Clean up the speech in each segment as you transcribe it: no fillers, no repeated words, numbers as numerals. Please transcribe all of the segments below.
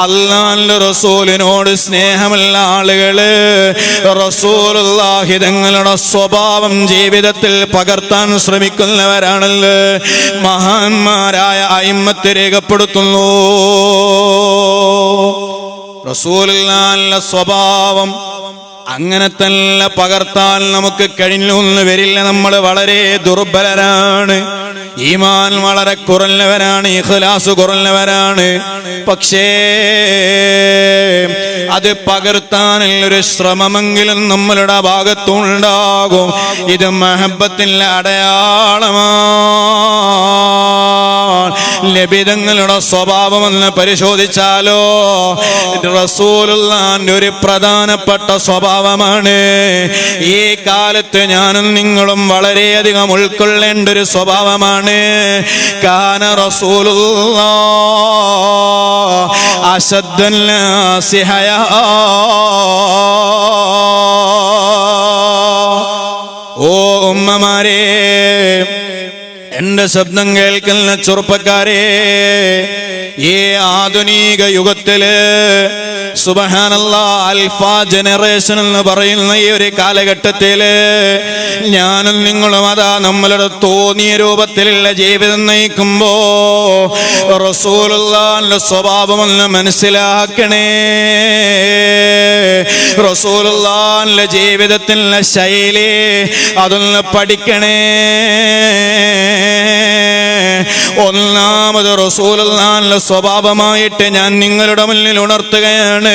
അല്ലാഹുവിന്റെ റസൂലിനോട് സ്നേഹമുള്ള ആളുകള് റസൂലുള്ളാഹി തങ്ങളുടെ സ്വഭാവം ജീവിതത്തിൽ പകർത്താൻ ശ്രമിക്കുന്നവരാണല്ലോ മഹാന്മാരായ അയിമ്മത്ത് രേഖപ്പെടുത്തുന്നു. റസൂലുള്ളാഹിന്റെ സ്വഭാവം അങ്ങനെ തന്നെ പകർത്താൻ നമുക്ക് കഴിഞ്ഞൊന്നും വരില്ല. നമ്മൾ വളരെ ദുർബലരാണ്, ഈമാൻ വളരെ കുറഞ്ഞവരാണ്, ഇഖ്ലാസ് കുറഞ്ഞവരാണ്. പക്ഷേ അത് പകർത്താനുള്ളൊരു ശ്രമമെങ്കിലും നമ്മളുടെ ഭാഗത്തുണ്ടാകും. ഇത് മഹബത്തിന്റെ അടയാളമാണ്. നബിതങ്ങളുടെ സ്വഭാവമെന്ന് പരിശോധിച്ചാലോ റസൂലുള്ളാഹിന്റെ ഒരു പ്രധാനപ്പെട്ട സ്വഭാവമാണ്. ഈ കാലത്ത് ഞാനും നിങ്ങളും വളരെയധികം ഉൾക്കൊള്ളേണ്ട ഒരു സ്വഭാവമാണ്. കാന റസൂലുള്ളാഹ് അശദ്ദൻ നാസി ഹയാ. ഓ ഉമ്മമാരെ, എന്റെ ശബ്ദം കേൾക്കുന്ന ചെറുപ്പക്കാരെ, ഈ ആധുനിക യുഗത്തില് സുബ്ഹാനല്ലാഹ് അൽഫ ജനറേഷൻ എന്ന് പറയുന്ന ഈ ഒരു കാലഘട്ടത്തില് ഞാനും നിങ്ങളും അതാ നമ്മളുടെ തോന്നിയ രൂപത്തിലുള്ള ജീവിതം നയിക്കുമ്പോ റസൂലുള്ളാഹിന്റെ സ്വഭാവമൊന്ന് മനസ്സിലാക്കണേ. റസൂലുള്ളാഹിന്റെ ജീവിതത്തിലുള്ള ശൈലി അതൊന്ന് പഠിക്കണേ. ഒന്നാമത് റസൂലുള്ളാഹിന്റെ സ്വഭാവമായിട്ട് ഞാൻ നിങ്ങളുടെ മുന്നിൽ ഉണർത്തുകയാണ്.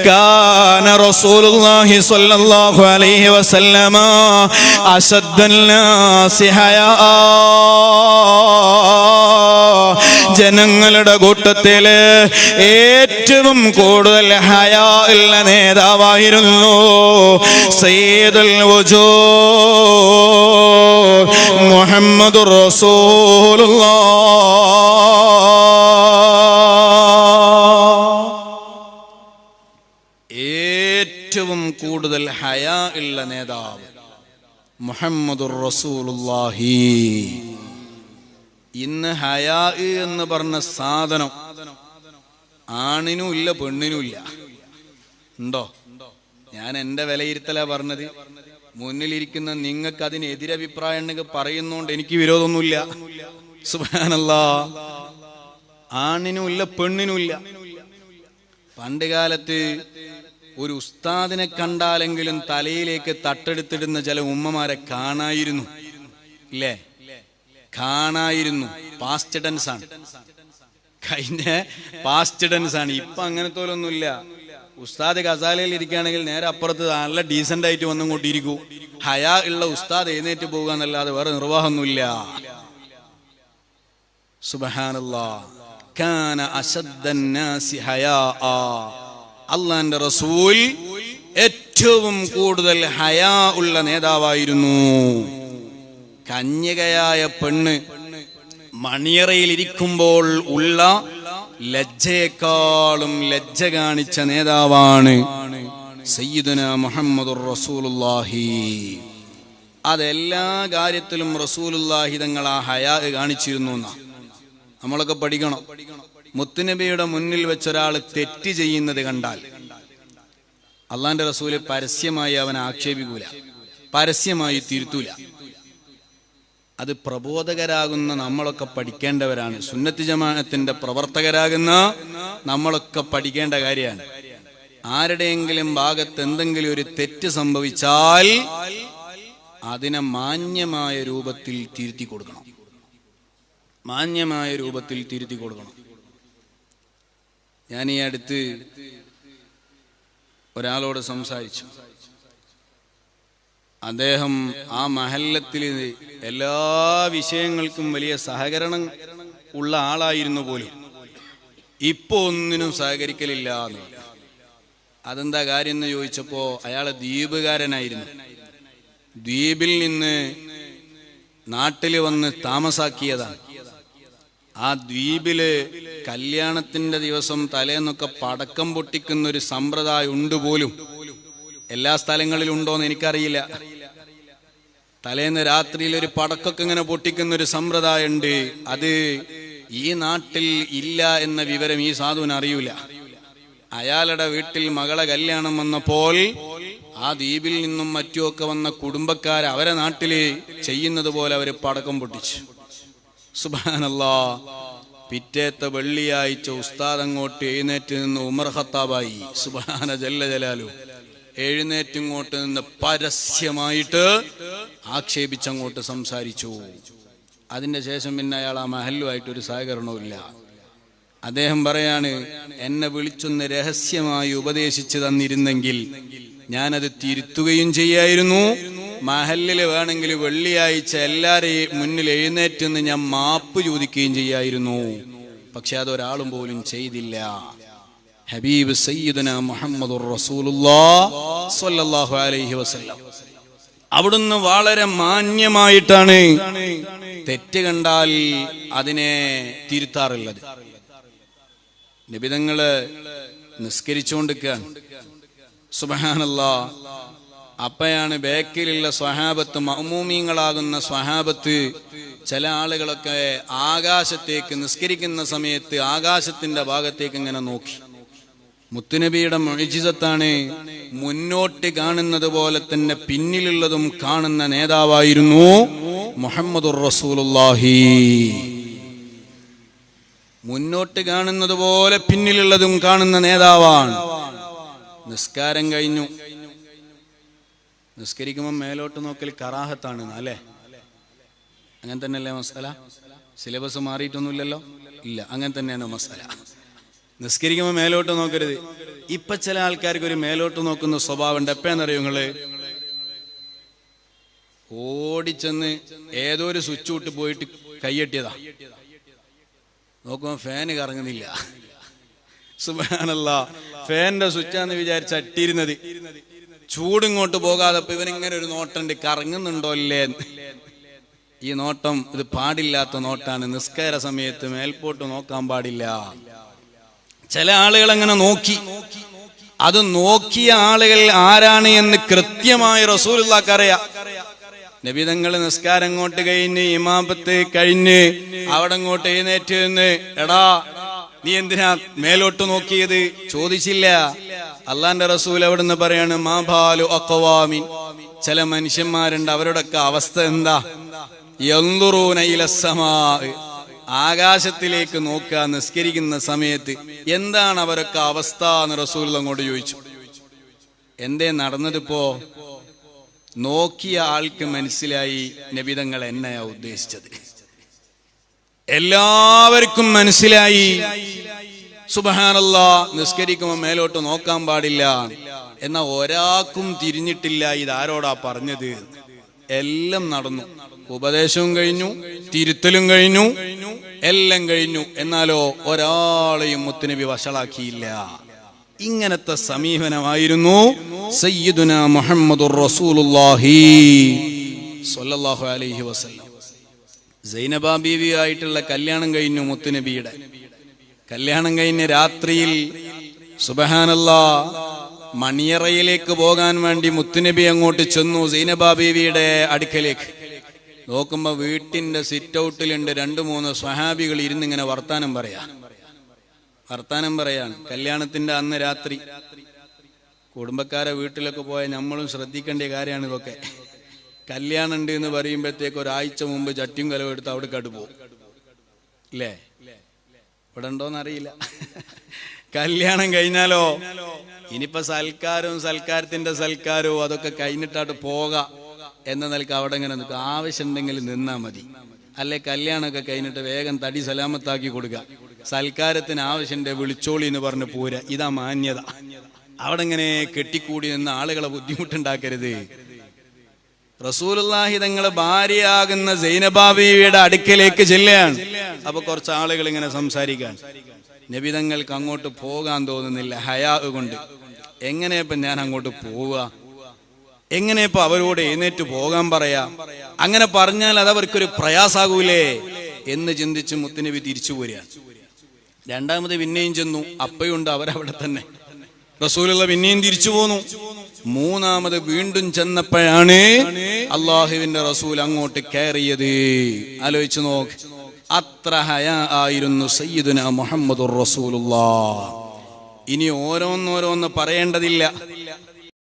കാന റസൂലുള്ളാഹി സ്വല്ലല്ലാഹു അലൈഹി വസല്ലമ അശദ്ദൻ നാസി ഹയാ. ജനങ്ങളുടെ കൂട്ടത്തില് ഏറ്റവും കൂടുതൽ ഹയാ ഉള്ള നേതാവായിരുന്നു സയ്യിദുൽ വജൂദ് മുഹമ്മദുർ റസൂലുള്ളാഹ്. ഏറ്റവും കൂടുതൽ ഹയാ ഉള്ള നേതാവ് മുഹമ്മദുർ റസൂലുള്ളാഹി. ഇന്ന് ഹയാ എന്ന് പറഞ്ഞ സാധനം ആണിനും ഇല്ല പെണ്ണിനും ഇല്ല. ഉണ്ടോ? ഞാൻ എൻ്റെ വിലയിരുത്തലാ പറഞ്ഞത്. മുന്നിലിരിക്കുന്ന നിങ്ങൾക്ക് അതിന് എതിരഭിപ്രായം ഉണ്ടെങ്കിൽ പറയുന്നോണ്ട് എനിക്ക് വിരോധമൊന്നുമില്ല. സുബ്ഹാനല്ലാഹ്, ആണിനും ഇല്ല പെണ്ണിനും ഇല്ല. പണ്ട് കാലത്ത് ഒരു ഉസ്താദിനെ കണ്ടാലെങ്കിലും തലയിലേക്ക് തട്ടെടുത്തിടുന്ന ചില ഉമ്മമാരെ കാണായിരുന്നു, ഇല്ലേ? കാണായിരുന്നു. പാസ്റ്റ് ടെൻസ് ആണ്, കഴിഞ്ഞ പാസ്റ്റ് ടെൻസ് ആണ്. ഇപ്പൊ അങ്ങനത്തെ പോലൊന്നുമില്ല. ഉസ്താദ് ഖസാലയിൽ ഇരിക്കുകയാണെങ്കിൽ നേരെ അപ്പുറത്ത് നല്ല ഡീസന്റ് ആയിട്ട് വന്നും കൊണ്ടിരിക്കൂ. ഹയാ ഉള്ള ഉസ്താദ് എഴുന്നേറ്റ് പോകുക എന്നല്ലാതെ വേറെ നിർവാഹമൊന്നുമില്ല. സുബ്ഹാനല്ലാഹ്. കാന അശദ്ദൻ നാസി ഹയാ. അല്ലാഹുവിന്റെ റസൂൽ ഏറ്റവും കൂടുതൽ ഹയാ ഉള്ള നേതാവായിരുന്നു. കന്യകയായ പെണ്ണ് മണിയറയിൽ ഇരിക്കുമ്പോൾ ഉള്ള ലജ്ജയെക്കാളും ലജ്ജ കാണിച്ച നേതാവാണ് സയ്യിദുനാ മുഹമ്മദുർ റസൂലുള്ളാഹി. അതെല്ലാ കാര്യത്തിലും റസൂലുള്ളാഹി തങ്ങൾ ആ ഹയാ കാണിച്ചിരുന്നു എന്നാ നമ്മളൊക്കെ പഠിക്കണം. മുത്തുനബിയുടെ മുന്നിൽ വെച്ചൊരാൾ തെറ്റ് ചെയ്യുന്നത് കണ്ടാൽ അള്ളാന്റെ റസൂല് പരസ്യമായി അവനെ ആക്ഷേപിക്കൂല, പരസ്യമായി തിരുത്തൂല. അത് പ്രബോധകരാകുന്ന നമ്മളൊക്കെ പഠിക്കേണ്ടവരാണ്. സുന്നത്ത് ജമാഅത്തിന്റെ പ്രവർത്തകരാകുന്ന നമ്മളൊക്കെ പഠിക്കേണ്ട കാര്യമാണ്. ആരുടെയെങ്കിലും ഭാഗത്ത് എന്തെങ്കിലും ഒരു തെറ്റ് സംഭവിച്ചാൽ അതിനെ മാന്യമായ രൂപത്തിൽ തിരുത്തി കൊടുക്കണം. മാന്യമായ രൂപത്തിൽ തിരുത്തി കൊടുക്കണം. ഞാൻ ഈ അടുത്ത് ഒരാളോട് സംസാരിച്ചു. അദ്ദേഹം ആ മഹല്ലത്തിൽ എല്ലാ വിഷയങ്ങൾക്കും വലിയ സഹകരണം ഉള്ള ആളായിരുന്നു പോലും. ഇപ്പൊ ഒന്നിനും സഹകരിക്കലില്ല എന്ന്. അതെന്താ കാര്യം എന്ന് ചോദിച്ചപ്പോ അയാളെ ദ്വീപുകാരനായിരുന്നു. ദ്വീപിൽ നിന്ന് നാട്ടിൽ വന്ന് താമസാക്കിയതാണ്. ആ ദ്വീപില് കല്യാണത്തിന്റെ ദിവസം തലേന്നൊക്കെ പടക്കം പൊട്ടിക്കുന്ന ഒരു സമ്പ്രദായം ഉണ്ട് പോലും. എല്ലാ സ്ഥലങ്ങളിലും ഉണ്ടോന്ന് എനിക്കറിയില്ല. തലേന്ന് രാത്രിയിൽ ഒരു പടക്കൊക്കെ ഇങ്ങനെ പൊട്ടിക്കുന്ന ഒരു സമ്പ്രദായം ഉണ്ട്. അത് ഈ നാട്ടിൽ ഇല്ല എന്ന വിവരം ഈ സാധുവിന് അറിയൂല. അയാളുടെ വീട്ടിൽ മകളെ കല്യാണം വന്നപ്പോൾ ആ ദ്വീപിൽ നിന്നും മറ്റുമൊക്കെ വന്ന കുടുംബക്കാർ അവരെ നാട്ടില് ചെയ്യുന്നത് പോലെ അവര് പടക്കം പൊട്ടിച്ചു. സുബ്ഹാനല്ലാഹ്. പിറ്റേത്തെ വെള്ളിയാഴ്ച ഉസ്താദ് അങ്ങോട്ട് എഴുന്നേറ്റ് നിന്ന് ഉമർ ഖത്താബായി സുബ്ഹാന ജല്ല ജലാലു എഴുന്നേറ്റിങ്ങോട്ട് നിന്ന് പരസ്യമായിട്ട് ആക്ഷേപിച്ചങ്ങോട്ട് സംസാരിച്ചു. അതിന്റെ ശേഷം പിന്നെ അയാൾ ആ മഹല്ലുമായിട്ടൊരു സഹകരണവും ഇല്ല. അദ്ദേഹം പറയാണ്, എന്നെ വിളിച്ചൊന്ന് രഹസ്യമായി ഉപദേശിച്ചു തന്നിരുന്നെങ്കിൽ ഞാനത് തിരുത്തുകയും ചെയ്യായിരുന്നു. മഹല്ലിൽ വേണമെങ്കിൽ വെള്ളിയാഴ്ച എല്ലാരെയും മുന്നിൽ എഴുന്നേറ്റെന്ന് ഞാൻ മാപ്പ് ചോദിക്കുകയും ചെയ്യായിരുന്നു. പക്ഷെ അതൊരാളും പോലും ചെയ്തില്ല. ഹബീബ് സയ്യിദുന മുഹമ്മദുർ റസൂലുള്ളാഹ് സ്വല്ലല്ലാഹു അലൈഹി വസല്ലം അവിടുന്ന് വളരെ മാന്യമായിട്ടാണ് തെറ്റ് കണ്ടാൽ അതിനെ തിരുത്താറുള്ളത്. നബിതങ്ങള് നിസ്കരിച്ചുകൊണ്ടിരിക്കുകയാണ്. സുബ്ഹാനല്ലാഹ്. അപ്പയാണ് ബേക്കിലുള്ള സ്വഹാബത്ത്, മഅ്മൂമീങ്ങളാകുന്ന സ്വഹാബത്ത്, ചില ആളുകളൊക്കെ ആകാശത്തേക്ക് നിസ്കരിക്കുന്ന സമയത്ത് ആകാശത്തിന്റെ ഭാഗത്തേക്ക് ഇങ്ങനെ നോക്കി. മുത്തുനബിയുടെ മുഅ്ജിസത്താണ്, മുന്നോട്ട് കാണുന്നത് പോലെ തന്നെ പിന്നിലുള്ളതും കാണുന്ന നേതാവായിരുന്നു മുഹമ്മദുർ റസൂലുള്ളാഹി. മുന്നോട്ട് കാണുന്നത് പോലെ പിന്നിലുള്ളതും കാണുന്ന നേതാവാണ്. നിസ്കാരം കഴിഞ്ഞു. നിസ്കരിക്കുമ്പോൾ മേലോട്ട് നോക്കൽ കറാഹത്താണ് അല്ലേ? അങ്ങനെ തന്നെയല്ലേ മസാല? സിലബസ് മാറിയിട്ടൊന്നുമില്ലല്ലോ? ഇല്ല, അങ്ങനെ തന്നെയാണ് മസാല. നിസ്കരിക്കുമ്പോൾ മേലോട്ട് നോക്കരുത്. ഇപ്പൊ ചില ആൾക്കാർക്ക് ഒരു മേലോട്ട് നോക്കുന്ന സ്വഭാവം ഉണ്ട്. എപ്പോഴെന്നറിയോ നിങ്ങള്? ഓടിച്ചെന്ന് ഏതോ ഒരു സ്വിച്ച് വിട്ട് പോയിട്ട് കൈയ്യെട്ടിയതാ. നോക്കുമ്പോ ഫാന് കറങ്ങുന്നില്ല. സുബ്ഹാനല്ലാഹ്. ഫാനിന്റെ സ്വിച്ചാന്ന് വിചാരിച്ച അട്ടിയിരുന്നത്. ചൂടിങ്ങോട്ട് പോകാതെ ഇവനിങ്ങനെ ഒരു നോട്ടുണ്ട്, കറങ്ങുന്നുണ്ടോ ഇല്ലേ? ഈ നോട്ടം ഇത് പാടില്ലാത്ത നോട്ടാണ്. നിസ്കാര സമയത്ത് മേൽപോട്ട് നോക്കാൻ പാടില്ല. ചില ആളുകൾ അങ്ങനെ നോക്കി. അത് നോക്കിയ ആളുകൾ ആരാണ് എന്ന് കൃത്യമായി റസൂലുള്ളാഹിക്ക് അറിയാം. നബിതങ്ങള് നിസ്കാരം അങ്ങോട്ട് കഴിഞ്ഞ് ഇമാമത്ത് കഴിഞ്ഞ് അവിടെ അങ്ങോട്ട് എഴുന്നേറ്റ് നിന്ന്, എടാ നീ എന്തിനാ മേലോട്ട് നോക്കിയത് ചോദിച്ചില്ല. അള്ളാന്റെ റസൂൽ അവിടുന്ന് പറയാണ്, മാ ബാലു അഖ്വാമിൻ, ചില മനുഷ്യന്മാരുണ്ട് അവരുടെയൊക്കെ അവസ്ഥ എന്താ? യൻദുറൂന ഇലസ്സമാ, ആകാശത്തിലേക്ക് നോക്കുക നിസ്കരിക്കുന്ന സമയത്ത്. എന്താണ് അവരൊക്കെ അവസ്ഥ എന്ന് റസൂൽ അങ്ങോട്ട് ചോദിച്ചു. എന്തേ നടന്നതിപ്പോ? നോക്കിയ ആൾക്ക് മനസ്സിലായി നബിതങ്ങൾ എന്നെയാ ഉദ്ദേശിച്ചത്. എല്ലാവർക്കും മനസ്സിലായി. സുബ്ഹാനല്ലാഹ്. നിസ്കരിക്കുമ്പോൾ മേലോട്ട് നോക്കാൻ പാടില്ല. എന്നാ ഒരാൾക്കും തിരിഞ്ഞിട്ടില്ല ഇതാരോടാ പറഞ്ഞത്. എല്ലാം നടന്നു. ഉപദേശവും കഴിഞ്ഞു, തിരുത്തലും കഴിഞ്ഞു, എല്ലാം കഴിഞ്ഞു. എന്നാലോ ഒരാളെയും മുത്തുനബി വഷളാക്കിയില്ല. ഇങ്ങനത്തെ സമീപനമായിരുന്നു സയ്യിദുന മുഹമ്മദുർ റസൂലുള്ളാഹി സ്വല്ലല്ലാഹു അലൈഹി വസല്ലം. സൈനബ ബീവി ആയിട്ടുള്ള കല്യാണം കഴിഞ്ഞു. മുത്തുനബിയുടെ കല്യാണം കഴിഞ്ഞ രാത്രിയിൽ സുബ്ഹാനല്ലാഹ് മണിയറയിലേക്ക് പോകാൻ വേണ്ടി മുത്തുനബി അങ്ങോട്ട് ചെന്നു. സൈനബ ബീവിയുടെ അടുക്കലേക്ക് നോക്കുമ്പോ വീട്ടിന്റെ സിറ്റ് ഔട്ടിലുണ്ട് 2-3 സ്വഹാബികൾ ഇരുന്നിങ്ങനെ വർത്താനം പറയാണ്. കല്യാണത്തിന്റെ അന്ന് രാത്രി കുടുംബക്കാരെ വീട്ടിലൊക്കെ പോയ നമ്മളും ശ്രദ്ധിക്കേണ്ട കാര്യമാണ് ഇതൊക്കെ. കല്യാണം ഉണ്ട് എന്ന് പറയുമ്പോഴത്തേക്ക് ഒരാഴ്ച മുമ്പ് ചട്ടിയും കലവും എടുത്ത് അവിടെ കടുപോകും ഇല്ലേ? ഇവിടെ ഉണ്ടോന്നറിയില്ല. കല്യാണം കഴിഞ്ഞാലോ ഇനിയിപ്പോ സൽക്കാരത്തിന്റെ സൽക്കാരവും അതൊക്കെ കഴിഞ്ഞിട്ടായിട്ട് പോകാം എന്ന നിലക്ക് അവിടെ ഇങ്ങനെ നിൽക്കും. ആവശ്യം ഉണ്ടെങ്കിൽ നിന്നാ മതി. അല്ലെ കല്യാണമൊക്കെ കഴിഞ്ഞിട്ട് വേഗം തടി സലാമത്താക്കി കൊടുക്കുക. സൽക്കാരത്തിന് ആവശ്യന്റെ വിളിച്ചോളി എന്ന് പറഞ്ഞ് പോരാ. ഇതാ മാന്യത. അവിടെ ഇങ്ങനെ കെട്ടിക്കൂടി നിന്ന് ആളുകളെ ബുദ്ധിമുട്ടുണ്ടാക്കരുത്. റസൂലുള്ളാഹി തങ്ങളെ ഭാര്യയാകുന്ന സൈനബ ബീവിയുടെ അടുക്കലേക്ക് ചെല്ലുകയാണ്. അപ്പൊ കുറച്ച് ആളുകൾ ഇങ്ങനെ സംസാരിക്കാൻ. നബി തങ്ങൾക്ക് അങ്ങോട്ട് പോകാൻ തോന്നുന്നില്ല, ഹയാ കൊണ്ട്. എങ്ങനെയപ്പോ ഞാൻ അങ്ങോട്ട് പോവുക? എങ്ങനെയപ്പോ അവരോട് എഴുന്നേറ്റ് പോകാൻ പറയാ? അങ്ങനെ പറഞ്ഞാൽ അത് അവർക്കൊരു പ്രയാസാകൂലേ എന്ന് ചിന്തിച്ച് മുത്തുനബി തിരിച്ചു പോരുകയാണ്. രണ്ടാമത് പിന്നെയും ചെന്നു. അപ്പയുണ്ട് അവരവിടെ തന്നെ. റസൂലുള്ള പിന്നെയും തിരിച്ചു പോന്നു. മൂന്നാമത് വീണ്ടും ചെന്നപ്പോഴാണ് അള്ളാഹുവിന്റെ റസൂൽ അങ്ങോട്ട് കയറിയത്. ആലോചിച്ചു നോക്ക്. അത്ര ഹയാ ആയിരുന്നു സയ്യിദുനാ മുഹമ്മദുർ റസൂലുള്ളാഹ്. ഇനി ഓരോന്നോരോന്ന് പറയേണ്ടതില്ല.